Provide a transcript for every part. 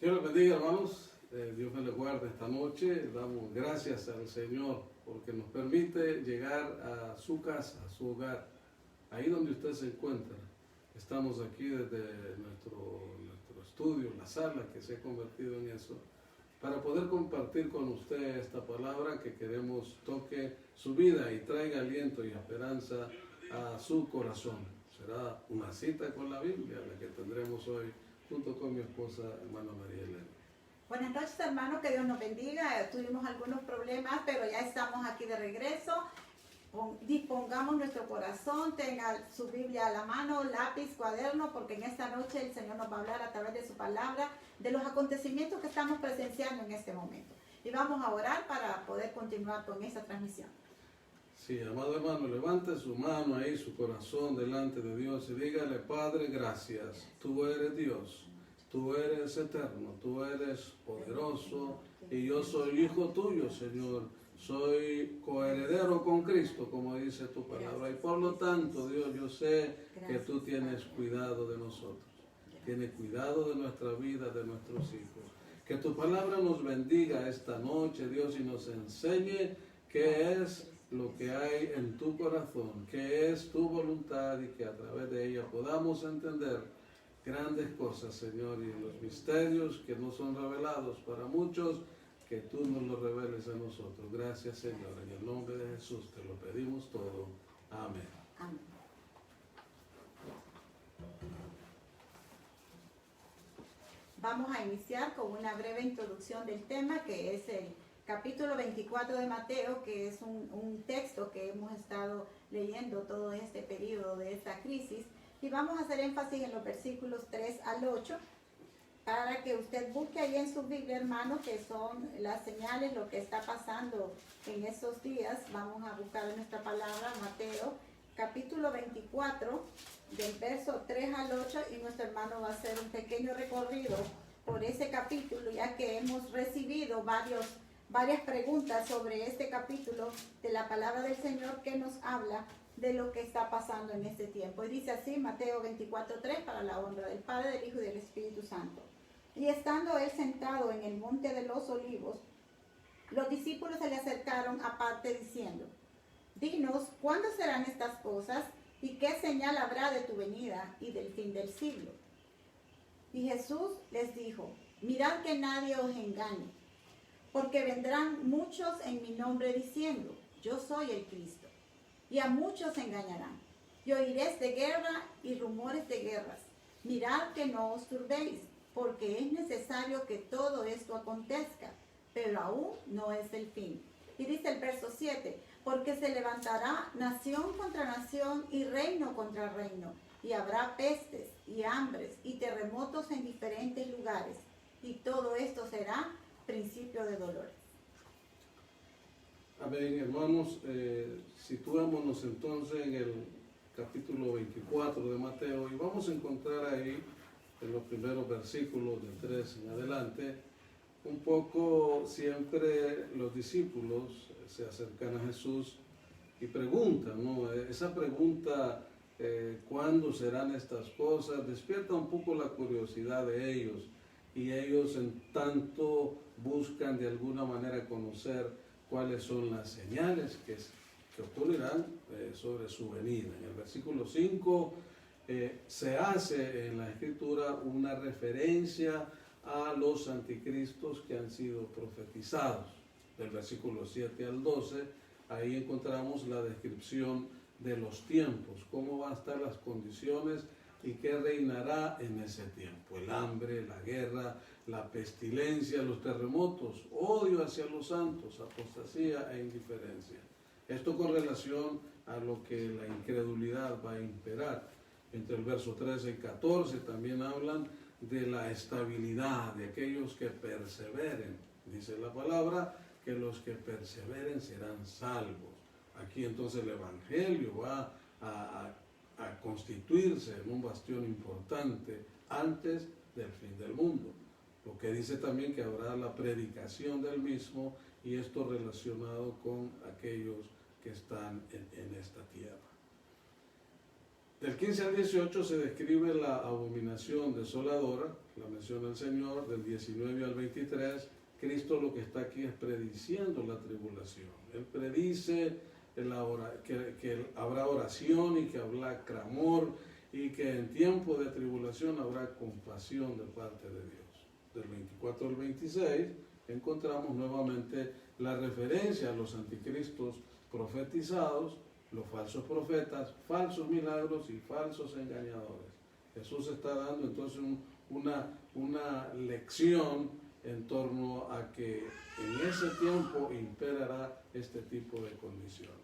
Dios les bendiga, hermanos. Dios me les guarde esta noche. Damos gracias al Señor porque nos permite llegar a su casa, a su hogar, ahí donde usted se encuentra. Estamos aquí desde nuestro estudio, la sala que se ha convertido en eso, para poder compartir con usted esta palabra que queremos toque su vida y traiga aliento y esperanza a su corazón. Será una cita con la Biblia la que tendremos hoy junto con mi esposa, hermana María Elena. Buenas noches, hermanos, que Dios nos bendiga. Tuvimos algunos problemas, pero ya estamos aquí de regreso. Dispongamos nuestro corazón, tenga su Biblia a la mano, lápiz, cuaderno, porque en esta noche el Señor nos va a hablar a través de su palabra de los acontecimientos que estamos presenciando en este momento. Y vamos a orar para poder continuar con esta transmisión. Sí, amado hermano, levante su mano ahí, su corazón delante de Dios y dígale: Padre, gracias. Tú eres Dios, tú eres eterno, tú eres poderoso y yo soy hijo tuyo, Señor. Soy coheredero con Cristo, como dice tu palabra. Y por lo tanto, Dios, yo sé que tú tienes cuidado de nosotros. Tienes cuidado de nuestra vida, de nuestros hijos. Que tu palabra nos bendiga esta noche, Dios, y nos enseñe qué es lo que hay en tu corazón, qué es tu voluntad, y que a través de ella podamos entender grandes cosas, Señor, y los misterios que no son revelados para muchos, que tú nos los reveles a nosotros. Gracias, Señor. En el nombre de Jesús te lo pedimos todo. Amén. Amén. Vamos a iniciar con una breve introducción del tema, que es el capítulo 24 de Mateo, que es un texto que hemos estado leyendo todo este periodo de esta crisis, y vamos a hacer énfasis en los versículos 3 al 8, para que usted busque ahí en su Biblia, hermano, que son las señales, lo que está pasando en estos días. Vamos a buscar en nuestra palabra, Mateo, capítulo 24, del verso 3 al 8, y nuestro hermano va a hacer un pequeño recorrido por ese capítulo, ya que hemos recibido varias preguntas sobre este capítulo de la palabra del Señor, que nos habla de lo que está pasando en este tiempo. Y dice así, Mateo 24:3, para la honra del Padre, del Hijo y del Espíritu Santo. Y estando él sentado en el monte de los olivos, los discípulos se le acercaron aparte diciendo: Dinos, ¿cuándo serán estas cosas? ¿Y qué señal habrá de tu venida y del fin del siglo? Y Jesús les dijo: Mirad que nadie os engañe, porque vendrán muchos en mi nombre diciendo: Yo soy el Cristo. Y a muchos engañarán. Y oiréis de guerra y rumores de guerras. Mirad que no os turbéis, porque es necesario que todo esto acontezca, pero aún no es el fin. Y dice el verso 7, porque se levantará nación contra nación y reino contra reino, y habrá pestes y hambres y terremotos en diferentes lugares, y todo esto será principio de dolores. Amén, hermanos. Situémonos entonces en el capítulo 24 de Mateo y vamos a encontrar ahí, en los primeros versículos del 3 en adelante, un poco siempre los discípulos se acercan a Jesús y preguntan, ¿no? Esa pregunta, ¿cuándo serán estas cosas?, despierta un poco la curiosidad de ellos, y ellos en tanto buscan de alguna manera conocer cuáles son las señales que ocurrirán sobre su venida. En el versículo 5 se hace en la Escritura una referencia a los anticristos que han sido profetizados. Del versículo 7 al 12, ahí encontramos la descripción de los tiempos, cómo van a estar las condiciones y qué reinará en ese tiempo: el hambre, la guerra, la pestilencia, los terremotos, odio hacia los santos, apostasía e indiferencia. Esto con relación a lo que la incredulidad va a imperar. Entre el verso 13 y 14 también hablan de la estabilidad, de aquellos que perseveren. Dice la palabra que los que perseveren serán salvos. Aquí entonces el Evangelio va a constituirse en un bastión importante antes del fin del mundo. Lo que dice también que habrá la predicación del mismo, y esto relacionado con aquellos que están en esta tierra. Del 15 al 18 se describe la abominación desoladora, la menciona el Señor. Del 19 al 23, Cristo lo que está aquí es prediciendo la tribulación. Él predice que habrá oración y que habrá clamor y que en tiempo de tribulación habrá compasión de parte de Dios. Del 24 al 26 encontramos nuevamente la referencia a los anticristos profetizados, los falsos profetas, falsos milagros y falsos engañadores. Jesús está dando entonces una lección en torno a que en ese tiempo imperará este tipo de condiciones.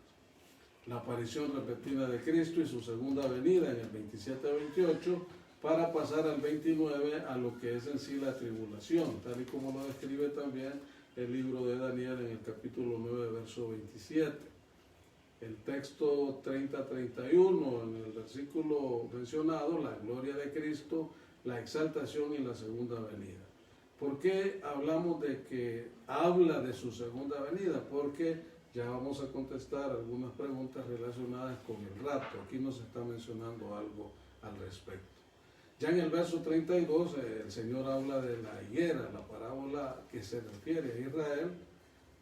La aparición repentina de Cristo y su segunda venida en el 27-28, para pasar al 29 a lo que es en sí la tribulación, tal y como lo describe también el libro de Daniel en el capítulo 9, verso 27. El texto 30-31, en el versículo mencionado, la gloria de Cristo, la exaltación y la segunda venida. ¿Por qué hablamos de que habla de su segunda venida? Porque ya vamos a contestar algunas preguntas relacionadas con el rapto. Aquí nos está mencionando algo al respecto. Ya en el verso 32, el Señor habla de la higuera, la parábola que se refiere a Israel.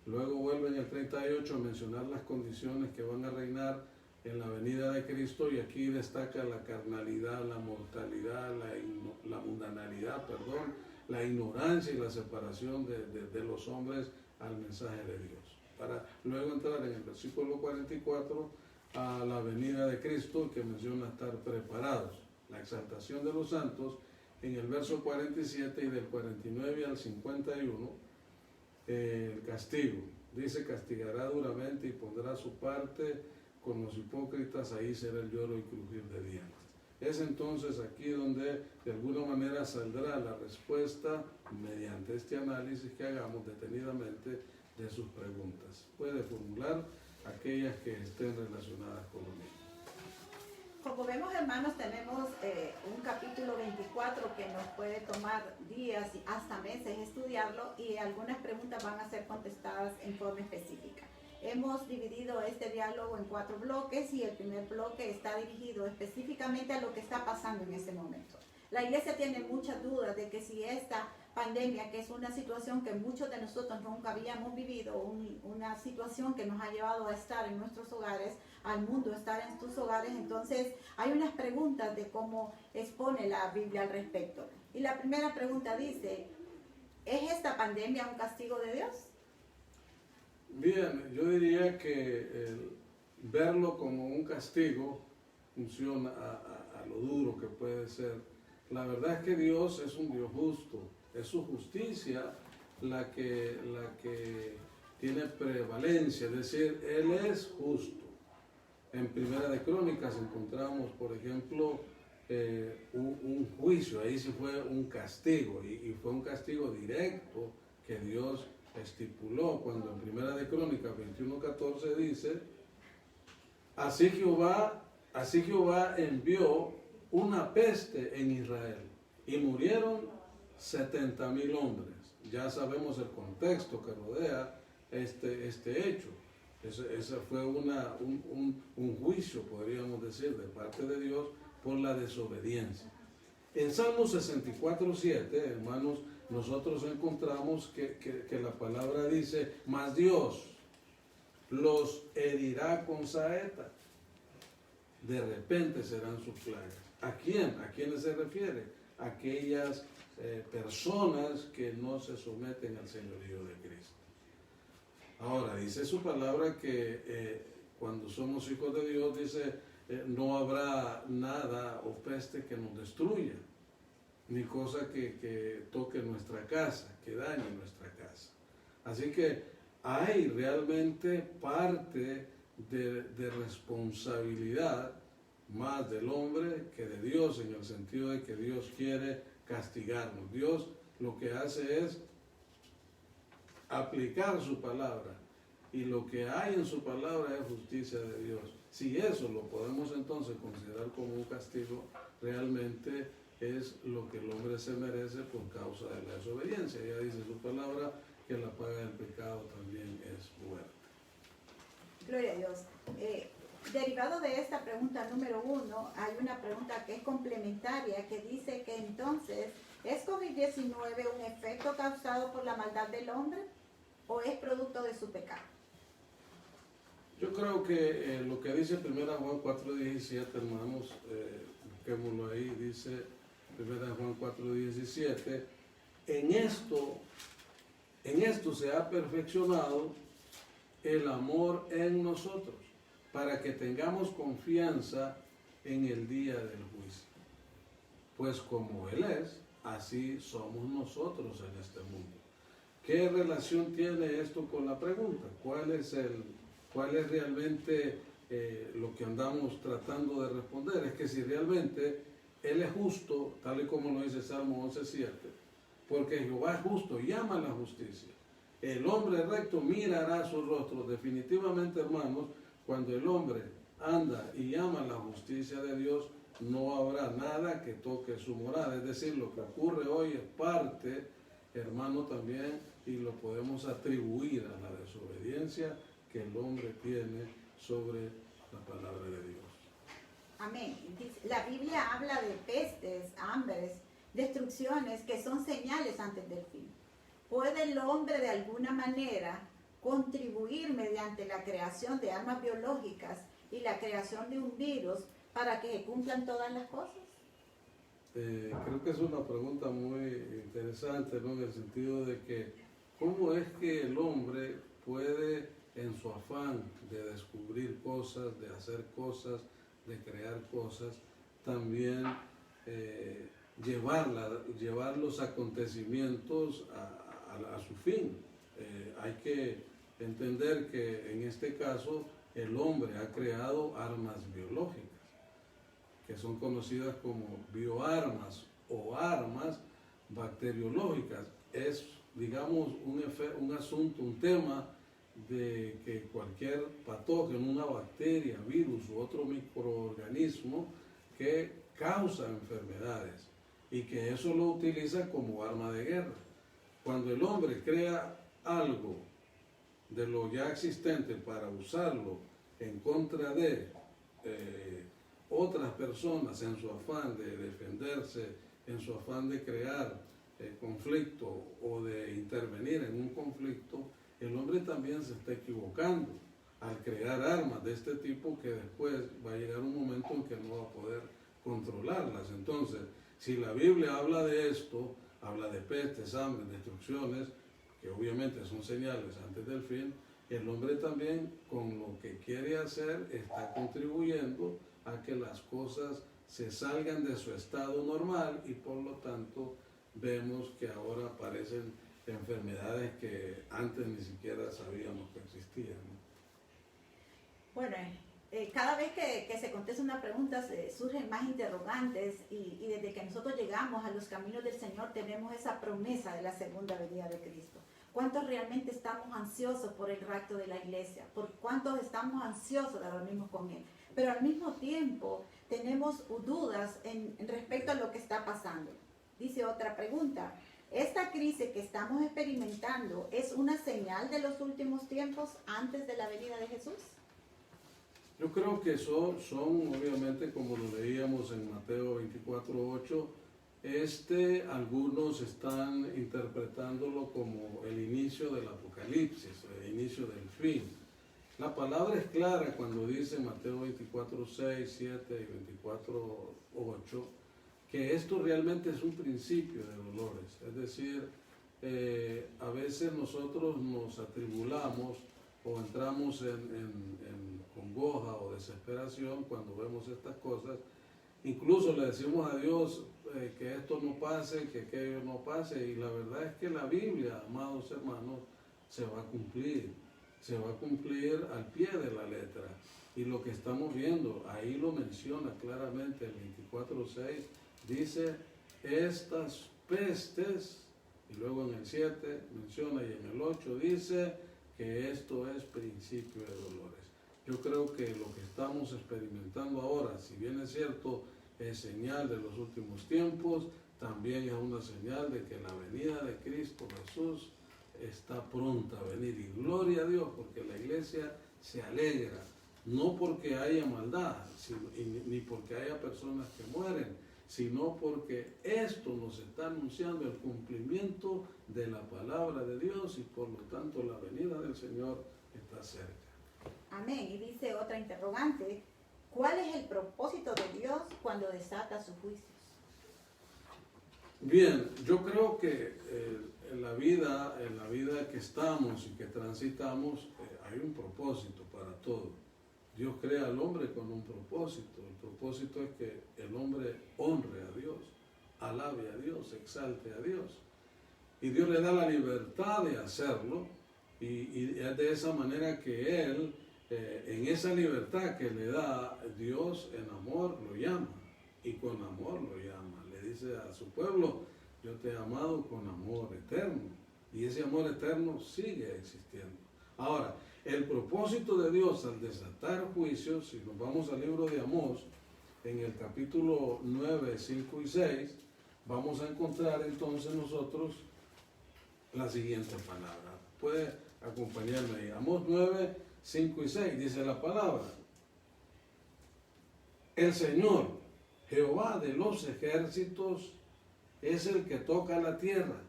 Luego vuelve en el 38 a mencionar las condiciones que van a reinar en la venida de Cristo, y aquí destaca la carnalidad, la mortalidad, la mundanalidad, la ignorancia y la separación de los hombres al mensaje de Dios. Para luego entrar en el versículo 44 a la venida de Cristo, que menciona estar preparados, la exaltación de los santos en el verso 47, y del 49 al 51 el castigo. Dice: castigará duramente y pondrá su parte con los hipócritas, ahí será el lloro y crujir de dientes. Es entonces aquí donde de alguna manera saldrá la respuesta mediante este análisis que hagamos detenidamente de sus preguntas. Puede formular aquellas que estén relacionadas con lo mismo. Como vemos, hermanos, tenemos un capítulo 24 que nos puede tomar días y hasta meses estudiarlo, y algunas preguntas van a ser contestadas en forma específica. Hemos dividido este diálogo en 4 bloques, y el primer bloque está dirigido específicamente a lo que está pasando en ese momento. La iglesia tiene muchas dudas de que si esta pandemia, que es una situación que muchos de nosotros nunca habíamos vivido, una situación que nos ha llevado a estar en nuestros hogares, al mundo estar en sus hogares, entonces hay unas preguntas de cómo expone la Biblia al respecto. Y la primera pregunta dice: ¿es esta pandemia un castigo de Dios? Bien, yo diría que verlo como un castigo funciona a lo duro que puede ser. La verdad es que Dios es un Dios justo, es su justicia la que tiene prevalencia, es decir, Él es justo. En Primera de Crónicas encontramos, por ejemplo, un juicio, ahí sí fue un castigo, y fue un castigo directo que Dios estipuló, cuando en Primera de Crónicas 21:14 dice: así Jehová envió una peste en Israel, y murieron 70,000 hombres. Ya sabemos el contexto que rodea este hecho. Ese fue un juicio, podríamos decir, de parte de Dios por la desobediencia. En Salmo 64:7, hermanos, nosotros encontramos que la palabra dice: mas Dios los herirá con saeta, de repente serán sus plagas. ¿A quién? ¿A quiénes se refiere? Aquellas personas que no se someten al señorío de Cristo. Ahora, dice su palabra que cuando somos hijos de Dios, dice, no habrá nada o peste que nos destruya, ni cosa que toque nuestra casa, que dañe nuestra casa. Así que hay realmente parte de responsabilidad más del hombre que de Dios, en el sentido de que Dios quiere castigarnos. Dios lo que hace es aplicar su palabra, y lo que hay en su palabra es justicia de Dios. Si eso lo podemos entonces considerar como un castigo, realmente es lo que el hombre se merece por causa de la desobediencia. Ya dice su palabra que la paga del pecado también es muerte. Gloria a Dios. derivado de esta pregunta número 1, hay una pregunta que es complementaria que dice que entonces, ¿es COVID-19 un efecto causado por la maldad del hombre o es producto de su pecado? Yo creo que lo que dice 1 Juan 4:17, hermanos, busquémoslo ahí, dice 1 Juan 4:17, en esto se ha perfeccionado el amor en nosotros, para que tengamos confianza en el día del juicio. Pues como Él es, así somos nosotros en este mundo. ¿Qué relación tiene esto con la pregunta? ¿Cuál es realmente lo que andamos tratando de responder? Es que si realmente Él es justo, tal y como lo dice Salmo 11:7, porque Jehová es justo y ama la justicia. El hombre recto mirará su rostro. Definitivamente, hermanos, cuando el hombre anda y ama la justicia de Dios, no habrá nada que toque su morada. Es decir, lo que ocurre hoy es parte, hermano, también, y lo podemos atribuir a la desobediencia que el hombre tiene sobre la palabra de Dios. Amén. La Biblia habla de pestes, hambres, destrucciones que son señales antes del fin. ¿Puede el hombre de alguna manera contribuir mediante la creación de armas biológicas y la creación de un virus para que se cumplan todas las cosas? Creo que es una pregunta muy interesante, ¿no? En el sentido de que ¿cómo es que el hombre puede, en su afán de descubrir cosas, de hacer cosas, de crear cosas, también llevar los acontecimientos a su fin? Hay que entender que en este caso el hombre ha creado armas biológicas, que son conocidas como bioarmas o armas bacteriológicas. Es, digamos, un asunto, un tema de que cualquier patógeno, una bacteria, virus u otro microorganismo que causa enfermedades y que eso lo utiliza como arma de guerra. Cuando el hombre crea algo de lo ya existente para usarlo en contra de otras personas en su afán de defenderse, en su afán de crear conflicto o de intervenir en un conflicto, el hombre también se está equivocando al crear armas de este tipo que después va a llegar un momento en que no va a poder controlarlas. Entonces, si la Biblia habla de esto, habla de pestes, hambre, destrucciones, que obviamente son señales antes del fin, el hombre también con lo que quiere hacer está contribuyendo a que las cosas se salgan de su estado normal y por lo tanto vemos que ahora aparecen enfermedades que antes ni siquiera sabíamos que existían, ¿no? Bueno, cada vez que se contesta una pregunta surgen más interrogantes y desde que nosotros llegamos a los caminos del Señor tenemos esa promesa de la segunda venida de Cristo. ¿Cuántos realmente estamos ansiosos por el rapto de la iglesia? ¿Por cuántos estamos ansiosos de reunirnos con Él? Pero al mismo tiempo tenemos dudas en respecto a lo que está pasando. Dice otra pregunta, ¿esta crisis que estamos experimentando es una señal de los últimos tiempos antes de la venida de Jesús? Yo creo que son obviamente, como lo leíamos en Mateo 24:8, algunos están interpretándolo como el inicio del apocalipsis, el inicio del fin. La palabra es clara cuando dice Mateo 24:6, 7 y 24:8, que esto realmente es un principio de dolores. Es decir, a veces nosotros nos atribulamos o entramos en congoja o desesperación cuando vemos estas cosas. Incluso le decimos a Dios que esto no pase, que aquello no pase, y la verdad es que la Biblia, amados hermanos, se va a cumplir al pie de la letra. Y lo que estamos viendo, ahí lo menciona claramente el 24:6, dice estas pestes, y luego en el 7 menciona, y en el 8 dice que esto es principio de dolores. Yo creo que lo que estamos experimentando ahora, si bien es cierto, es señal de los últimos tiempos, también es una señal de que la venida de Cristo Jesús está pronta a venir. Y gloria a Dios, porque la iglesia se alegra no porque haya maldad, ni porque haya personas que mueren, sino porque esto nos está anunciando el cumplimiento de la palabra de Dios y por lo tanto la venida del Señor está cerca. Amén. Y dice otra interrogante, ¿cuál es el propósito de Dios cuando desata sus juicios? Bien, yo creo que en la vida que estamos y que transitamos, hay un propósito para todo. Dios crea al hombre con un propósito. El propósito es que el hombre honre a Dios, alabe a Dios, exalte a Dios. Y Dios le da la libertad de hacerlo y es de esa manera que Él, en esa libertad que le da, Dios en amor lo llama y con amor lo llama. Le dice a su pueblo, yo te he amado con amor eterno y ese amor eterno sigue existiendo. Ahora, el propósito de Dios al desatar juicios, si nos vamos al libro de Amós, en el capítulo 9, 5 y 6, vamos a encontrar entonces nosotros la siguiente palabra. Puede acompañarme ahí. Amós 9, 5 y 6 dice la palabra. El Señor, Jehová de los ejércitos, es el que toca la tierra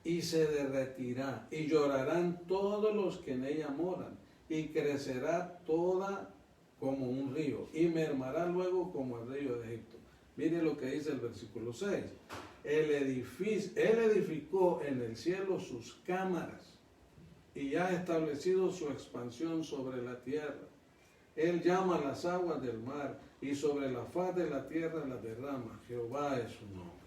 y se derretirá y llorarán todos los que en ella moran y crecerá toda como un río y mermará luego como el río de Egipto. Mire lo que dice el versículo 6. Él edificó en el cielo sus cámaras y ha establecido su expansión sobre la tierra. Él llama las aguas del mar y sobre la faz de la tierra las derrama. Jehová es su nombre.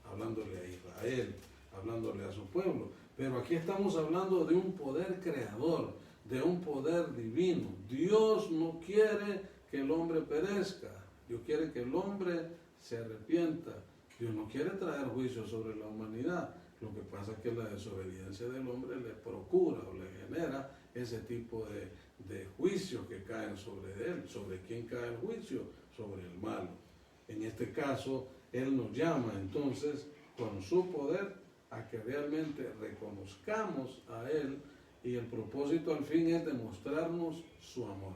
Hablándole a Israel, hablándole a su pueblo. Pero aquí estamos hablando de un poder creador, de un poder divino. Dios no quiere que el hombre perezca. Dios quiere que el hombre se arrepienta. Dios no quiere traer juicio sobre la humanidad. Lo que pasa es que la desobediencia del hombre le procura o le genera ese tipo de juicios que caen sobre él. ¿Sobre quién cae el juicio? Sobre el malo. En este caso, Él nos llama entonces con su poder a que realmente reconozcamos a Él y el propósito al fin es demostrarnos su amor.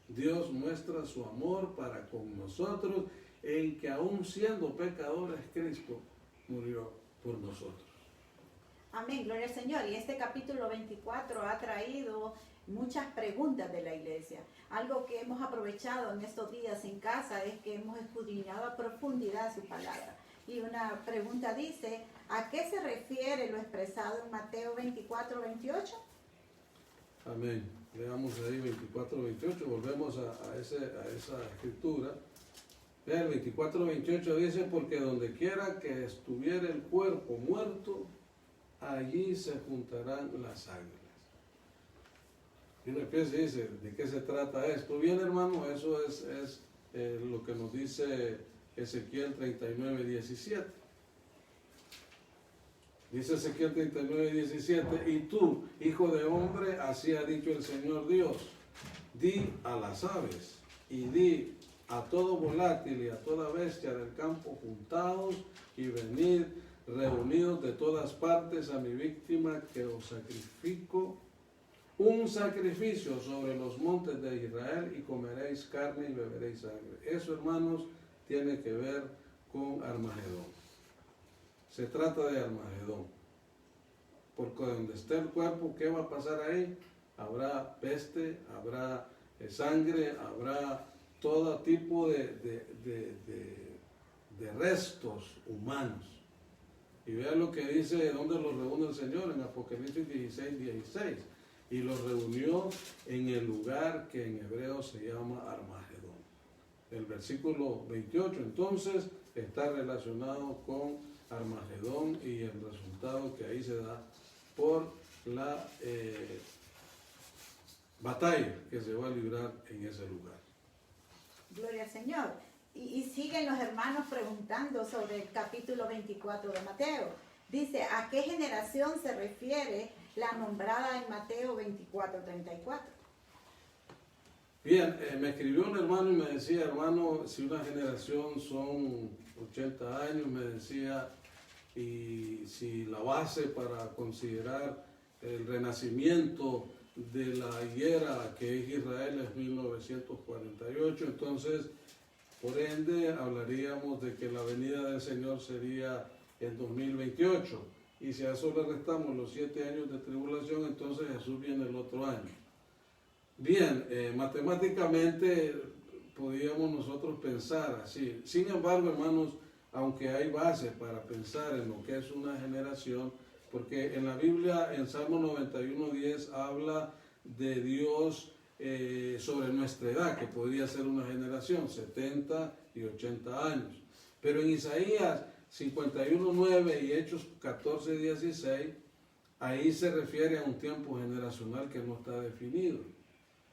Dios muestra su amor para con nosotros en que aún siendo pecadores Cristo murió por nosotros. Amén, gloria al Señor. Y este capítulo 24 ha traído muchas preguntas de la iglesia. Algo que hemos aprovechado en estos días en casa es que hemos escudriñado a profundidad su palabra. Y una pregunta dice, ¿a qué se refiere lo expresado en Mateo 24, 28? Amén. Leamos ahí 24, 28, volvemos a esa escritura. El 24, 28 dice, porque donde quiera que estuviera el cuerpo muerto, allí se juntarán las águilas. Y uno empieza y dice, ¿de qué se trata esto? Bien, hermano, eso es lo que nos dice Ezequiel 39, 17. Dice Ezequiel 39, 17, y tú, hijo de hombre, así ha dicho el Señor Dios, di a las aves y di a todo volátil y a toda bestia del campo juntaos y venid reunidos de todas partes a mi víctima que os sacrifico un sacrificio sobre los montes de Israel y comeréis carne y beberéis sangre. Eso, hermanos, tiene que ver con Armagedón. Se trata de Armagedón. Porque donde esté el cuerpo, ¿qué va a pasar ahí? Habrá peste, habrá sangre, habrá todo tipo de restos humanos. Y vean lo que dice, ¿dónde los reúne el Señor? En Apocalipsis 16, 16. Y los reunió en el lugar que en hebreo se llama Armagedón. El versículo 28 entonces está relacionado con Armagedón y el resultado que ahí se da por la batalla que se va a librar en ese lugar. Gloria al Señor. Y siguen los hermanos preguntando sobre el capítulo 24 de Mateo. Dice, ¿a qué generación se refiere la nombrada en Mateo 24, 34? Bien, me escribió un hermano y me decía, hermano, si una generación son 80 años, me decía, y si la base para considerar el renacimiento de la higuera que es Israel es 1948, entonces por ende hablaríamos de que la venida del Señor sería en 2028, y si a eso le restamos los 7 años de tribulación, entonces Jesús viene el otro año. Bien, matemáticamente podíamos nosotros pensar así. Sin embargo, hermanos, aunque hay base para pensar en lo que es una generación, porque en la Biblia, en Salmo 91:10, habla de Dios sobre nuestra edad, que podría ser una generación, 70 y 80 años. Pero en Isaías 51:9 y Hechos 14:16, ahí se refiere a un tiempo generacional que no está definido.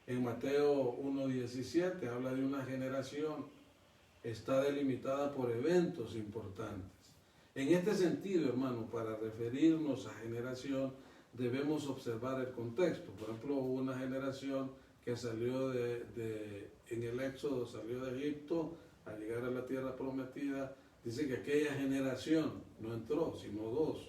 En Mateo 1:17 habla de una generación, está delimitada por eventos importantes. En este sentido, hermano, para referirnos a generación, debemos observar el contexto. Por ejemplo, hubo una generación que salió en el Éxodo, salió de Egipto, al llegar a la tierra prometida, dice que aquella generación no entró, sino 2.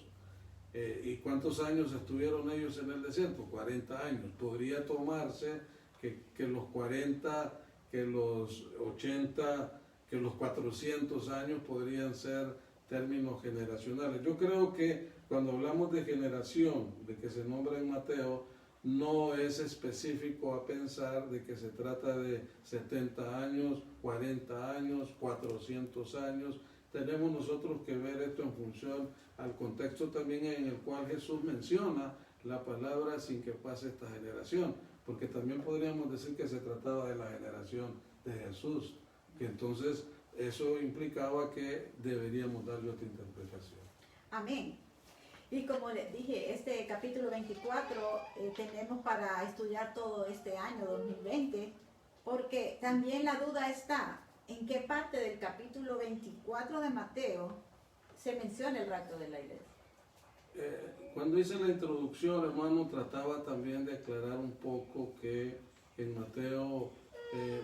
¿Y cuántos años estuvieron ellos en el desierto? 40 años. Podría tomarse que los 40, que los 80, que los 400 años podrían ser términos generacionales. Yo creo que cuando hablamos de generación, de que se nombra en Mateo, no es específico a pensar de que se trata de 70 años, 40 años, 400 años. Tenemos nosotros que ver esto en función al contexto también en el cual Jesús menciona la palabra sin que pase esta generación, porque también podríamos decir que se trataba de la generación de Jesús, que entonces eso implicaba que deberíamos darle otra interpretación. Amén. Y como les dije, este capítulo 24 tenemos para estudiar todo este año 2020, porque también la duda está en qué parte del capítulo 24 de Mateo se menciona el rapto de la iglesia. Cuando hice la introducción, hermano, trataba también de aclarar un poco que en Mateo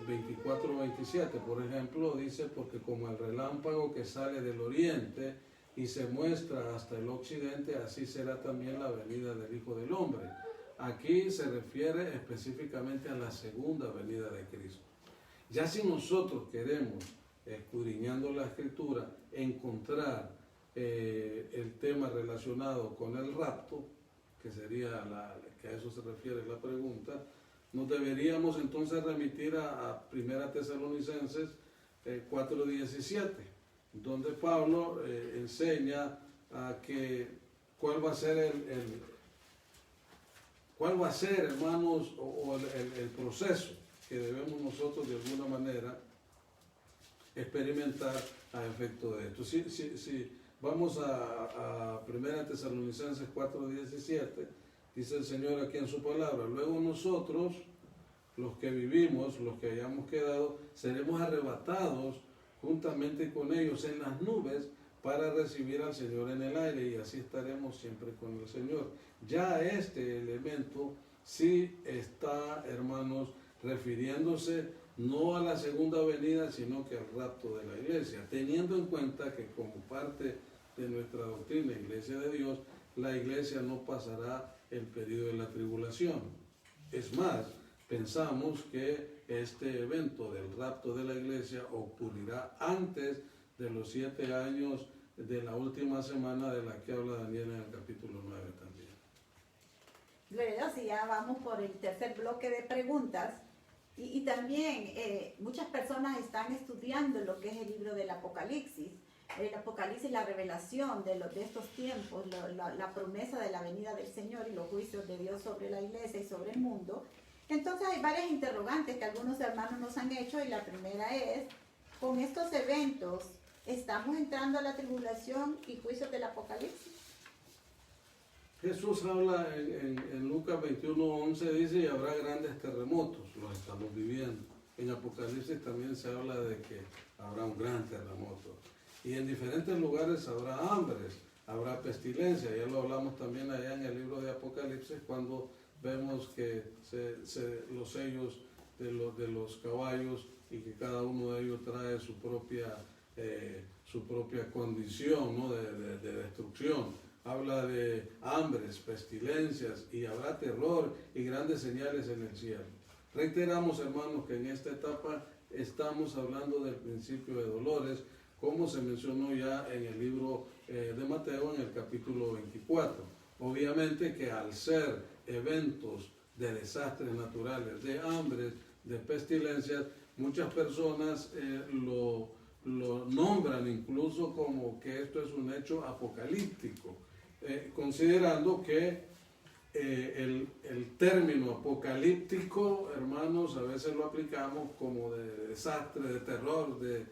24:27, por ejemplo, dice, porque como el relámpago que sale del oriente y se muestra hasta el occidente, así será también la venida del Hijo del Hombre. Aquí se refiere específicamente a la segunda venida de Cristo. Ya si nosotros queremos, escudriñando la Escritura, encontrar el tema relacionado con el rapto, que sería que a eso se refiere la pregunta, nos deberíamos entonces remitir a 1 Tesalonicenses 4:17, donde Pablo enseña a que cuál va a ser hermanos, el proceso que debemos nosotros de alguna manera experimentar a efecto de esto. Si vamos a 1 Tesalonicenses 4:17, dice el Señor aquí en su palabra, luego nosotros, los que vivimos, los que hayamos quedado, seremos arrebatados juntamente con ellos en las nubes para recibir al Señor en el aire, y así estaremos siempre con el Señor. Ya este elemento sí está, hermanos, refiriéndose no a la segunda venida, sino que al rapto de la iglesia, teniendo en cuenta que como parte de nuestra doctrina, Iglesia de Dios, la iglesia no pasará el periodo de la tribulación. Es más, pensamos que este evento del rapto de la iglesia ocurrirá antes de los 7 años de la última semana de la que habla Daniel en el capítulo 9 también. Luego, si ya vamos por el tercer bloque de preguntas, y también muchas personas están estudiando lo que es el libro del Apocalipsis. El Apocalipsis, la revelación de estos tiempos, la promesa de la venida del Señor y los juicios de Dios sobre la iglesia y sobre el mundo. Entonces hay varias interrogantes que algunos hermanos nos han hecho, y la primera es, con estos eventos, ¿estamos entrando a la tribulación y juicios del Apocalipsis? Jesús habla en Lucas 21:11, dice, y habrá grandes terremotos, los estamos viviendo. En Apocalipsis también se habla de que habrá un gran terremoto. Y en diferentes lugares habrá hambres, habrá pestilencia. Ya lo hablamos también allá en el libro de Apocalipsis, cuando vemos que los sellos de los caballos, y que cada uno de ellos trae su propia condición, ¿no?, de destrucción. habla de hambres, pestilencias, y habrá terror y grandes señales en el cielo. Reiteramos, hermanos, que en esta etapa estamos hablando del principio de dolores, como se mencionó ya en el libro de Mateo en el capítulo 24. Obviamente que al ser eventos de desastres naturales, de hambres, de pestilencias, muchas personas lo nombran incluso como que esto es un hecho apocalíptico, considerando que el término apocalíptico, hermanos, a veces lo aplicamos como de desastre, de terror, de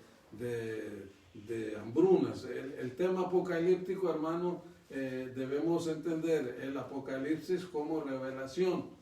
hambrunas. El tema apocalíptico, hermano, debemos entender el apocalipsis como revelación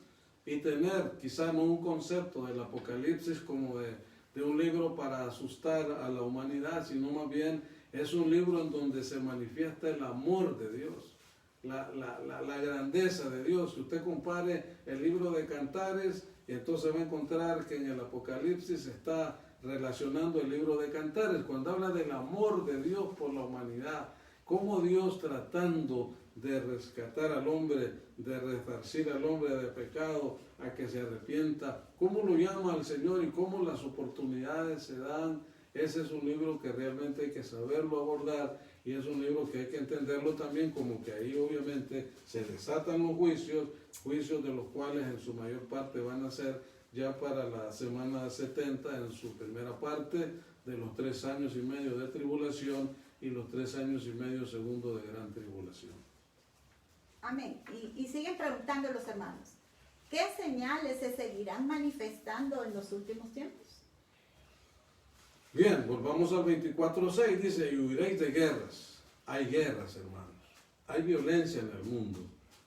y tener quizá no un concepto del apocalipsis como de un libro para asustar a la humanidad, sino más bien es un libro en donde se manifiesta el amor de Dios, la grandeza de Dios. Si usted compare el libro de Cantares, entonces va a encontrar que en el Apocalipsis está relacionando el libro de Cantares, cuando habla del amor de Dios por la humanidad, cómo Dios tratando de rescatar al hombre, de resarcir al hombre de pecado, a que se arrepienta, cómo lo llama al Señor y cómo las oportunidades se dan. Ese es un libro que realmente hay que saberlo abordar, y es un libro que hay que entenderlo también como que ahí obviamente se desatan los juicios de los cuales en su mayor parte van a ser ya para la semana 70, en su primera parte, de los 3 años y medio de tribulación y los 3 años y medio segundo de gran tribulación. Amén. Y siguen preguntando los hermanos, ¿qué señales se seguirán manifestando en los últimos tiempos? Bien, volvamos al 24:6, dice, y huiréis de guerras. Hay guerras, hermanos. Hay violencia en el mundo.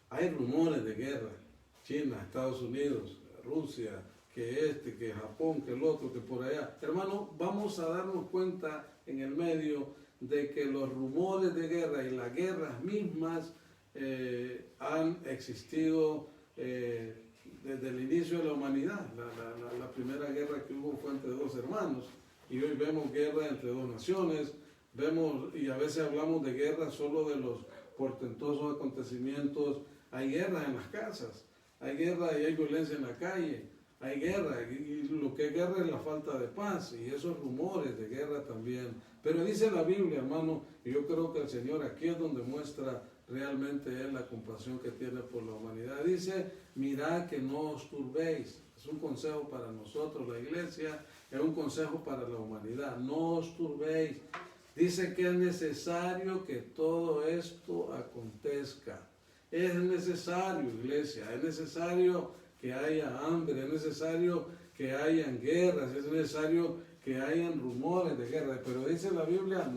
Hay rumores de guerra. China, Estados Unidos, Rusia, que Japón, que el otro, que por allá. Hermano, vamos a darnos cuenta en el medio de que los rumores de guerra y las guerras mismas han existido desde el inicio de la humanidad. La primera guerra que hubo fue entre 2 hermanos, y hoy vemos guerra entre 2 naciones, y a veces hablamos de guerra solo de los portentosos acontecimientos. Hay guerra en las casas, hay guerra y hay violencia en la calle, hay guerra, y lo que es guerra es la falta de paz, y esos rumores de guerra también. Pero dice la Biblia, hermano, y yo creo que el Señor aquí es donde muestra realmente Él la compasión que tiene por la humanidad. Dice, mirad que no os turbéis. Es un consejo para nosotros, la iglesia, es un consejo para la humanidad. No os turbéis. Dice que es necesario que todo esto acontezca. Es necesario, iglesia, es necesario que haya hambre, es necesario que hayan guerras, es necesario que hayan rumores de guerra. Pero dice la Biblia,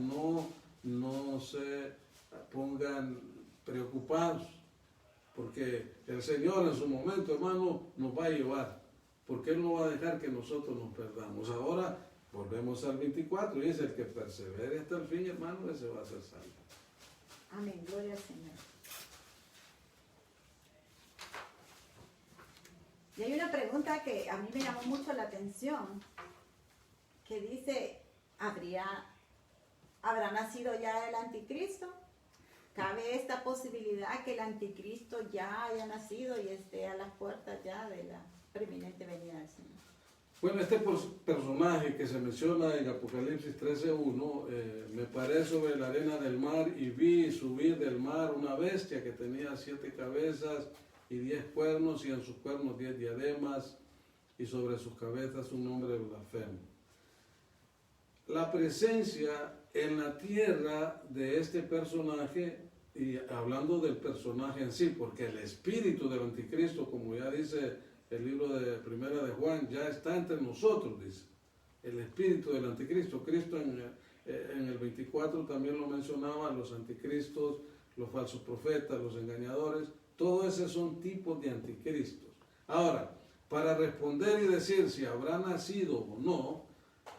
no se pongan preocupados, porque el Señor en su momento, hermano, nos va a llevar, porque Él no va a dejar que nosotros nos perdamos. Ahora volvemos al 24 y dice, el que persevere hasta el fin, hermano, ese va a ser salvo. Amén, gloria al Señor. Y hay una pregunta que a mí me llamó mucho la atención, que dice, ¿habrá nacido ya el anticristo? ¿Cabe esta posibilidad que el anticristo ya haya nacido y esté a las puertas ya de la preeminente venida del Señor? Bueno, este personaje que se menciona en Apocalipsis 13:1, me paré sobre la arena del mar y vi subir del mar una bestia que tenía 7 cabezas y 10 cuernos, y en sus cuernos 10 diademas, y sobre sus cabezas un nombre blasfemo. La presencia en la tierra de este personaje, y hablando del personaje en sí, porque el espíritu del anticristo, como ya dice el libro de Primera de Juan, ya está entre nosotros, dice. El espíritu del anticristo. Cristo en el 24 también lo mencionaba, los anticristos, los falsos profetas, los engañadores, todos esos son tipos de anticristos. Ahora, para responder y decir si habrá nacido o no,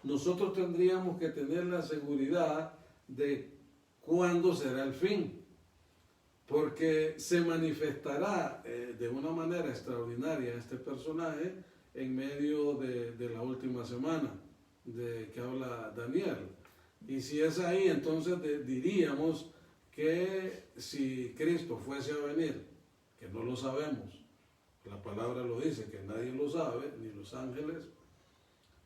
nosotros tendríamos que tener la seguridad de cuándo será el fin, porque se manifestará de una manera extraordinaria este personaje en medio de la última semana de que habla Daniel. Y si es ahí, entonces diríamos que si Cristo fuese a venir, que no lo sabemos, la palabra lo dice, que nadie lo sabe, ni los ángeles,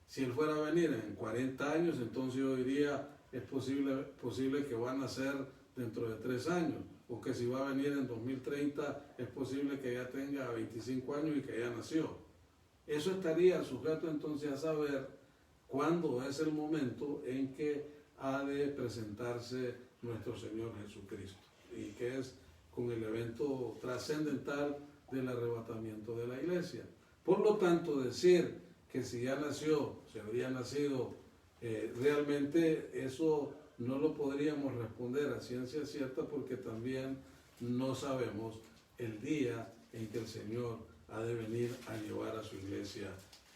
si Él fuera a venir en 40 años, entonces yo diría, es posible que va a nacer dentro de 3 años, o que si va a venir en 2030, es posible que ya tenga 25 años y que ya nació. Eso estaría sujeto entonces a saber cuándo es el momento en que ha de presentarse nuestro Señor Jesucristo, y que es con el evento trascendental del arrebatamiento de la iglesia. Por lo tanto, decir que si ya nació, si habría nacido, realmente eso no lo podríamos responder a ciencia cierta, porque también no sabemos el día en que el Señor ha de venir a llevar a su iglesia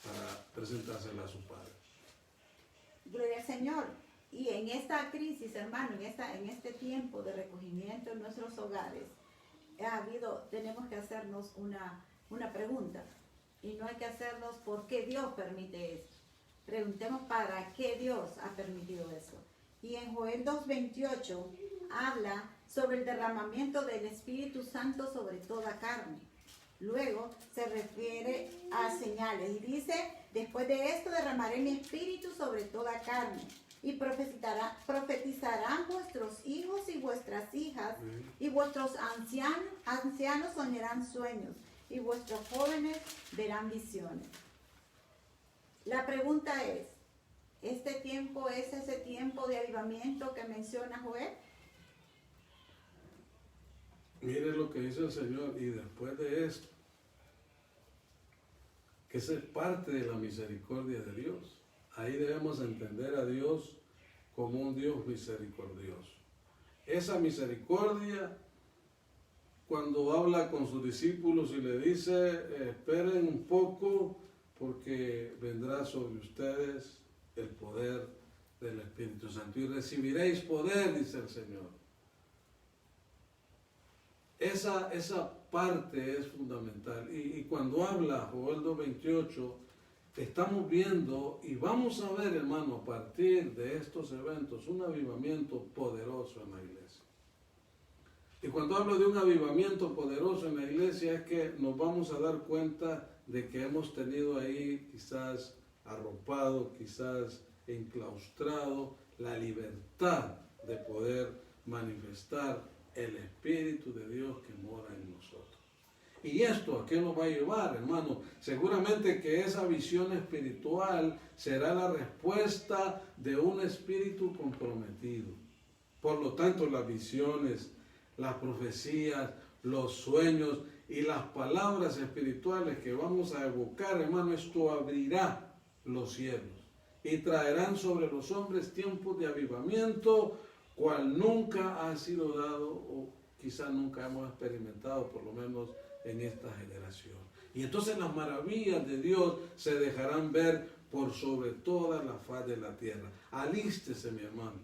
para presentársela a su Padre. Gloria al Señor. Y en esta crisis, hermano, en este tiempo de recogimiento en nuestros hogares, tenemos que hacernos una pregunta. Y no hay que hacernos por qué Dios permite esto. Preguntemos para qué Dios ha permitido eso. Y en Joel 2:28 habla sobre el derramamiento del Espíritu Santo sobre toda carne. Luego se refiere a señales y dice, después de esto derramaré mi espíritu sobre toda carne y profetizarán vuestros hijos y vuestras hijas y vuestros ancianos soñarán sueños y vuestros jóvenes verán visiones. La pregunta es, ¿este tiempo es ese tiempo de avivamiento que menciona Joel? Mire lo que dice el Señor, y después de esto, que esa es parte de la misericordia de Dios. Ahí debemos entender a Dios como un Dios misericordioso. Esa misericordia, cuando habla con sus discípulos y le dice, esperen un poco, porque vendrá sobre ustedes el poder del Espíritu Santo, y recibiréis poder, dice el Señor. Esa parte es fundamental. Y cuando habla Joel 2:28, estamos viendo y vamos a ver, hermano, a partir de estos eventos, un avivamiento poderoso en la iglesia. Y cuando hablo de un avivamiento poderoso en la iglesia, es que nos vamos a dar cuenta de que hemos tenido ahí quizás arropado, quizás enclaustrado la libertad de poder manifestar el Espíritu de Dios que mora en nosotros. ¿Y esto a qué nos va a llevar, hermano? Seguramente que esa visión espiritual será la respuesta de un espíritu comprometido. Por lo tanto, las visiones, las profecías, los sueños y las palabras espirituales que vamos a evocar, hermano, esto abrirá los cielos y traerán sobre los hombres tiempos de avivamiento, cual nunca ha sido dado o quizás nunca hemos experimentado, por lo menos en esta generación. Y entonces las maravillas de Dios se dejarán ver por sobre toda la faz de la tierra. Alístese, mi hermano.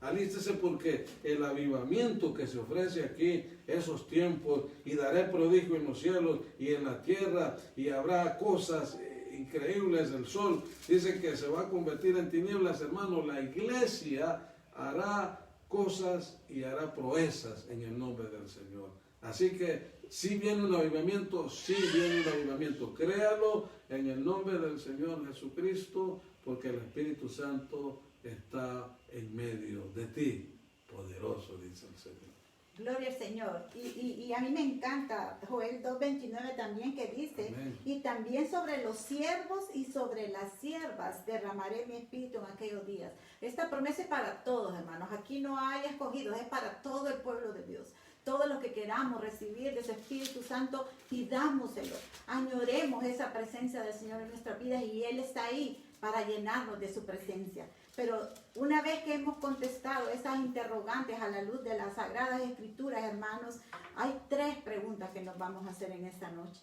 Alístese, porque el avivamiento que se ofrece aquí, esos tiempos, y daré prodigio en los cielos y en la tierra, y habrá cosas increíbles. El sol dice que se va a convertir en tinieblas, hermano. La iglesia hará cosas y hará proezas en el nombre del Señor. Así que si viene un avivamiento, sí viene un avivamiento. Créalo en el nombre del Señor Jesucristo, porque el Espíritu Santo está en medio de ti. Poderoso, dice el Señor. Gloria al Señor. Y a mí me encanta Joel 2:29 también, que dice, amén, y también sobre los siervos y sobre las siervas derramaré mi espíritu en aquellos días. Esta promesa es para todos, hermanos. Aquí no hay escogidos, es para todo el pueblo de Dios. Todos los que queramos recibir de ese Espíritu Santo, pidámoselo. Añoremos esa presencia del Señor en nuestras vidas, y Él está ahí para llenarnos de su presencia. Pero una vez que hemos contestado esas interrogantes a la luz de las Sagradas Escrituras, hermanos, hay 3 preguntas que nos vamos a hacer en esta noche.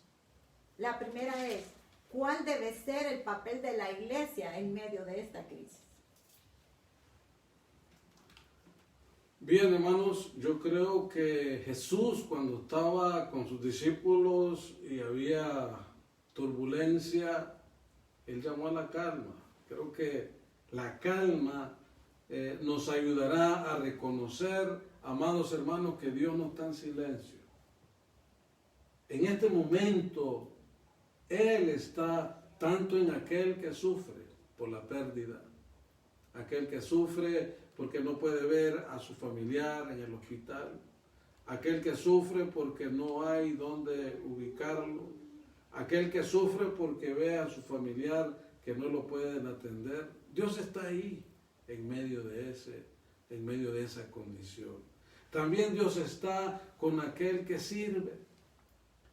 La primera es, ¿cuál debe ser el papel de la iglesia en medio de esta crisis? Bien, hermanos, yo creo que Jesús, cuando estaba con sus discípulos y había turbulencia, Él llamó a la calma. Creo que la calma nos ayudará a reconocer amados hermanos, que Dios no está en silencio. En este momento, Él está tanto en aquel que sufre por la pérdida, aquel que sufre porque no puede ver a su familiar en el hospital, aquel que sufre porque no hay donde ubicarlo, aquel que sufre porque ve a su familiar que no lo pueden atender. Dios está ahí en medio de esa condición. También Dios está con aquel que sirve,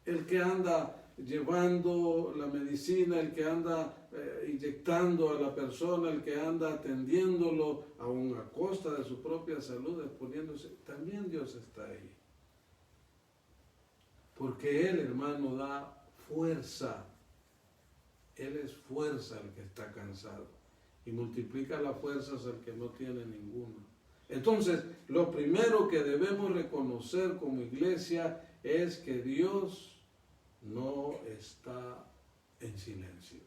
el que anda llevando la medicina, el que anda inyectando a la persona, el que anda atendiéndolo aún a costa de su propia salud, exponiéndose. También Dios está ahí. Porque Él, hermano, da fuerza. Él es fuerza al que está cansado y multiplica las fuerzas al que no tiene ninguna. Entonces, lo primero que debemos reconocer como iglesia es que Dios no está en silencio.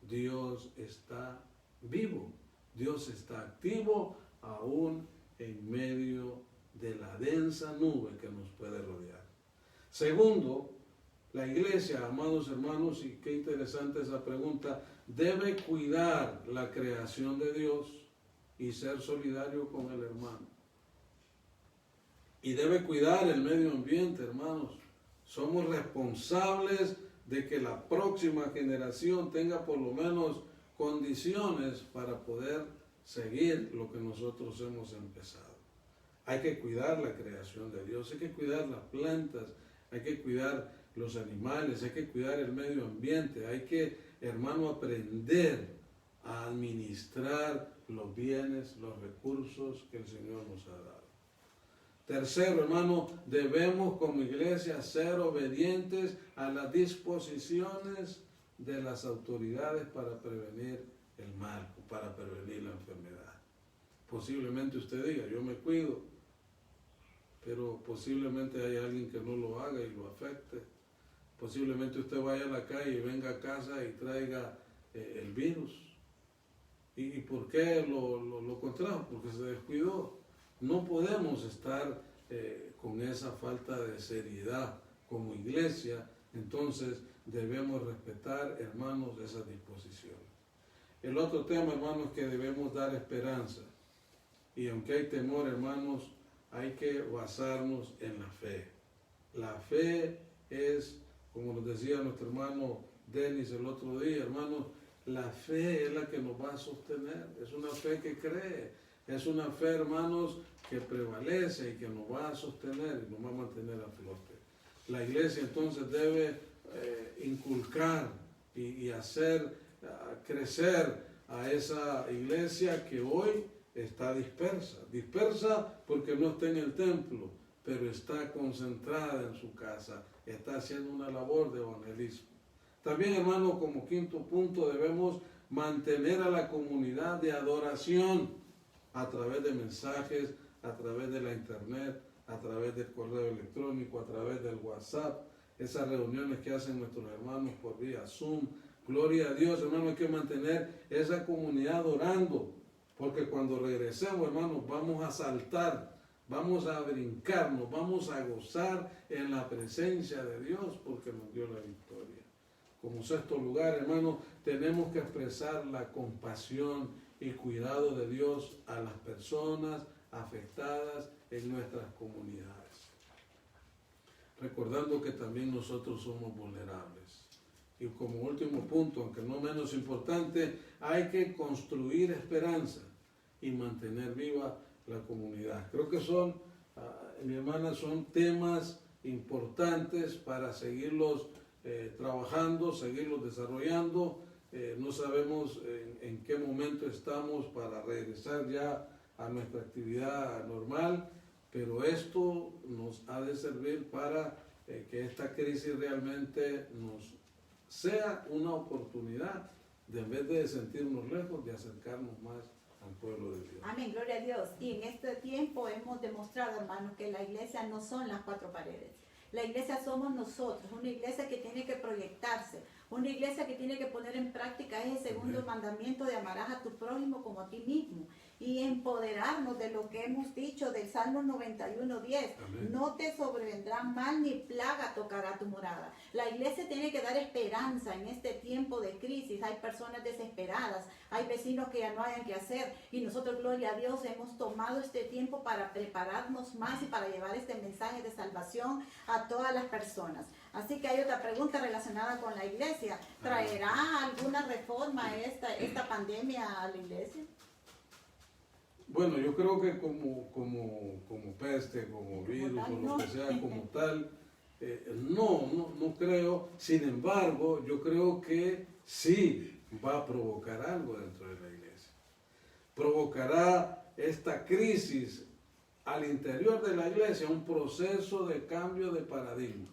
Dios está vivo. Dios está activo aún en medio de la densa nube que nos puede rodear. Segundo, la iglesia, amados hermanos, y qué interesante esa pregunta, debe cuidar la creación de Dios y ser solidario con el hermano. Y debe cuidar el medio ambiente, hermanos. Somos responsables de que la próxima generación tenga por lo menos condiciones para poder seguir lo que nosotros hemos empezado. Hay que cuidar la creación de Dios, hay que cuidar las plantas, hay que cuidar los animales, hay que cuidar el medio ambiente, hay que, hermano, aprender a administrar los bienes, los recursos que el Señor nos ha dado. Tercero, hermano, debemos como iglesia ser obedientes a las disposiciones de las autoridades para prevenir el mal, para prevenir la enfermedad. Posiblemente usted diga, yo me cuido, pero posiblemente hay alguien que no lo haga y lo afecte. Posiblemente usted vaya a la calle y venga a casa y traiga el virus. ¿Y por qué lo contrajo? Porque se descuidó. No podemos estar con esa falta de seriedad como iglesia, entonces debemos respetar, hermanos, esas disposiciones. El otro tema, hermanos, es que debemos dar esperanza. Y aunque hay temor, hermanos, hay que basarnos en la fe. La fe es, como nos decía nuestro hermano Denis el otro día, hermanos, la fe es la que nos va a sostener. Es una fe que cree. Es una fe, hermanos, que prevalece y que nos va a sostener y nos va a mantener a flote. La iglesia entonces debe inculcar y hacer crecer a esa iglesia que hoy está dispersa porque no está en el templo, pero está concentrada en su casa, está haciendo una labor de evangelismo. También, hermano, como quinto punto, debemos mantener a la comunidad de adoración a través de mensajes, a través de la internet, a través del correo electrónico, a través del WhatsApp, esas reuniones que hacen nuestros hermanos por vía Zoom. Gloria a Dios, hermano, hay que mantener esa comunidad orando, porque cuando regresemos, hermanos, vamos a saltar, vamos a brincar, nos vamos a gozar en la presencia de Dios, porque nos dio la victoria. Como sexto lugar, hermanos, tenemos que expresar la compasión y cuidado de Dios a las personas afectadas en nuestras comunidades. Recordando que también nosotros somos vulnerables. Y como último punto, aunque no menos importante, hay que construir esperanza y mantener viva la comunidad. Creo que son, mi hermana, son temas importantes para seguirlos trabajando, seguirlos desarrollando. No sabemos en qué momento estamos para regresar ya a nuestra actividad normal, pero esto nos ha de servir para que esta crisis realmente nos sea una oportunidad de, en vez de sentirnos lejos, de acercarnos más al pueblo de Dios. Amén, gloria a Dios. Y en este tiempo hemos demostrado, hermanos, que la iglesia no son las cuatro paredes. La iglesia somos nosotros, una iglesia que tiene que proyectarse, una iglesia que tiene que poner en práctica ese segundo mandamiento de amarás a tu prójimo como a ti mismo. y empoderarnos de lo que hemos dicho del Salmo 91:10. No te sobrevendrá mal ni plaga tocará tu morada. La iglesia tiene que dar esperanza en este tiempo de crisis. Hay personas desesperadas, hay vecinos que ya no hayan que hacer, y nosotros, gloria a Dios, hemos tomado este tiempo para prepararnos más y para llevar este mensaje de salvación a todas las personas. Así que hay otra pregunta relacionada con la iglesia. ¿Traerá alguna reforma esta pandemia a la iglesia? Bueno, yo creo que como peste, como virus, o lo que sea, como tal, no creo. Sin embargo, yo creo que sí va a provocar algo dentro de la iglesia. Provocará esta crisis al interior de la iglesia, un proceso de cambio de paradigma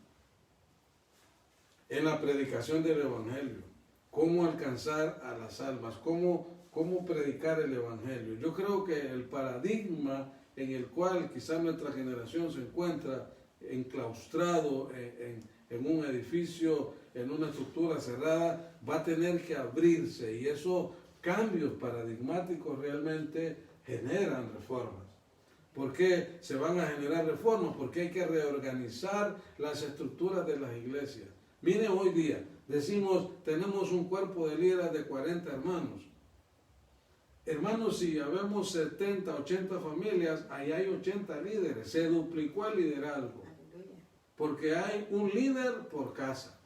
en la predicación del evangelio. Cómo alcanzar a las almas, cómo predicar el evangelio. Yo creo que el paradigma en el cual quizás nuestra generación se encuentra enclaustrado en un edificio, en una estructura cerrada, va a tener que abrirse, y esos cambios paradigmáticos realmente generan reformas. ¿Por qué se van a generar reformas? Porque hay que reorganizar las estructuras de las iglesias. Mire, hoy día decimos, tenemos un cuerpo de líderes de 40 hermanos. Hermanos, si habemos 70, 80 familias, ahí hay 80 líderes. Se duplicó el liderazgo. Porque hay un líder por casa.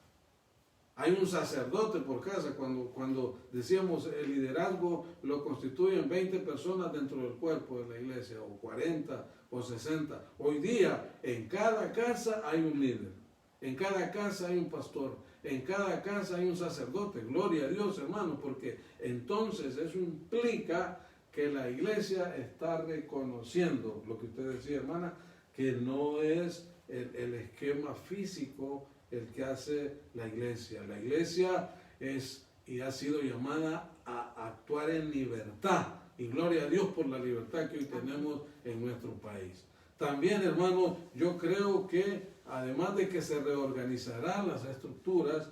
Hay un sacerdote por casa. Cuando decíamos el liderazgo lo constituyen 20 personas dentro del cuerpo de la iglesia, o 40 o 60. Hoy día en cada casa hay un líder. En cada casa hay un pastor. En cada casa hay un sacerdote. Gloria a Dios, hermano, porque entonces eso implica que la iglesia está reconociendo lo que usted decía, hermana, que no es el esquema físico el que hace la iglesia. La iglesia es y ha sido llamada a actuar en libertad. Y gloria a Dios por la libertad que hoy tenemos en nuestro país. También, hermano, yo creo que además de que se reorganizarán las estructuras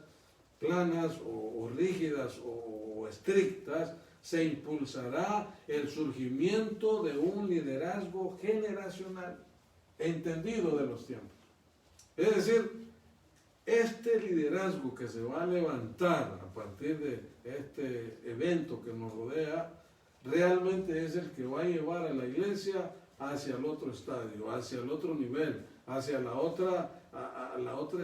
planas o rígidas o estrictas, se impulsará el surgimiento de un liderazgo generacional, entendido de los tiempos. Es decir, este liderazgo que se va a levantar a partir de este evento que nos rodea, realmente es el que va a llevar a la iglesia hacia el otro estadio, hacia el otro nivel, hacia la otra